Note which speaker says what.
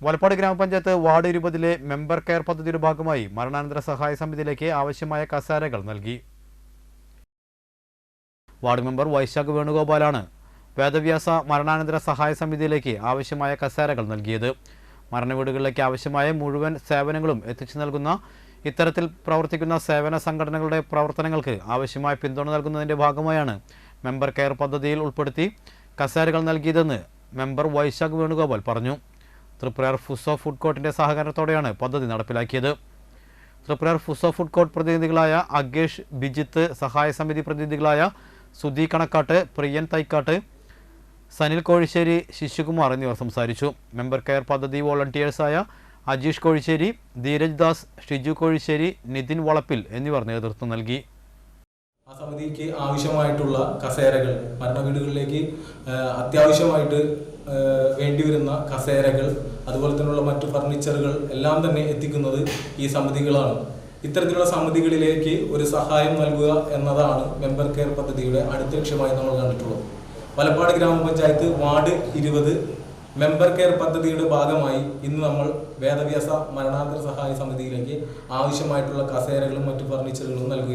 Speaker 1: വലപ്പാട് ഗ്രാമപഞ്ചായത്ത് ward 20 member care പദ്ധതിയുടെ ഭാഗമായി മരണാനന്തര സഹായ സമിതിയിലേക്ക് ആവശ്യമായ കസേരകൾ നൽകി. വാർഡ് മെമ്പർ വൈശാഖ് വേണുഗോപാലാണ് വേദവ്യാസ മരണാനന്തര സഹായ സമിതിയിലേക്ക് ആവശ്യമായ കസേരകൾ നൽകിയത്. മരണവീടുകളിലേക്ക് ആവശ്യമായ മുഴുവൻ സേവനങ്ങളും എത്തിച്ചു നൽകുന്ന ഇത്തരത്തിൽ പ്രവർത്തിക്കുന്ന സേവന സംഘടനകളുടെ പ്രവർത്തനങ്ങൾക്ക് ആവശ്യമായ പിന്തുണ നൽകുന്നതിന്റെ ഭാഗമായാണ് മെമ്പർ കെയർ പദ്ധതിയിൽ ഉൾപ്പെടുത്തി കസേരകൾ നൽകിയതെന്ന് മെമ്പർ വൈശാഖ് വേണുഗോപാൽ പറഞ്ഞു. തൃപ്രയാർ ഫുസോ ഫുഡ് കോർട്ടിന്റെ സഹകരണത്തോടെയാണ് പദ്ധതി നടപ്പിലാക്കിയത്. തൃപ്രയാർ ഫുസോ ഫുഡ് കോർട്ട് പ്രതിനിധികളായ അഗേഷ്, ബിജിത്ത്, സഹായ സമിതി പ്രതിനിധികളായ സുധി കണക്കാട്ട്, പ്രിയൻ തൈക്കാട്ട്, സനിൽ കോഴിശ്ശേരി, ശിശുകുമാർ എന്നിവർ സംസാരിച്ചു. മെമ്പർ കെയർ പദ്ധതി വോളണ്ടിയേഴ്സായ അജീഷ് കോഴിശ്ശേരി, ധീരജ് ദാസ്, ഷിജു കോഴിശ്ശേരി, നിതിൻ വളപ്പിൽ എന്നിവർ നേതൃത്വം നൽകി.
Speaker 2: ആ സമിതിക്ക് ആവശ്യമായിട്ടുള്ള കസേരകൾ, മരണവീടുകളിലേക്ക് അത്യാവശ്യമായിട്ട് വേണ്ടിവരുന്ന കസേരകൾ, അതുപോലെ തന്നെയുള്ള മറ്റു ഫർണിച്ചറുകൾ എല്ലാം തന്നെ എത്തിക്കുന്നത് ഈ സമിതികളാണ്. ഇത്തരത്തിലുള്ള സമിതികളിലേക്ക് ഒരു സഹായം നൽകുക എന്നതാണ് മെമ്പർ കെയർ പദ്ധതിയുടെ അടുത്ത ലക്ഷ്യമായി നമ്മൾ കണ്ടിട്ടുള്ളത്. വലപ്പാട് ഗ്രാമപഞ്ചായത്ത് വാർഡ് 20 മെമ്പർ കെയർ പദ്ധതിയുടെ ഭാഗമായി ഇന്ന് നമ്മൾ വേദവ്യാസ മരണാനന്തര സഹായ സമിതിയിലേക്ക് ആവശ്യമായിട്ടുള്ള കസേരകളും മറ്റു ഫർണിച്ചറുകളും നൽകുകയാണ്.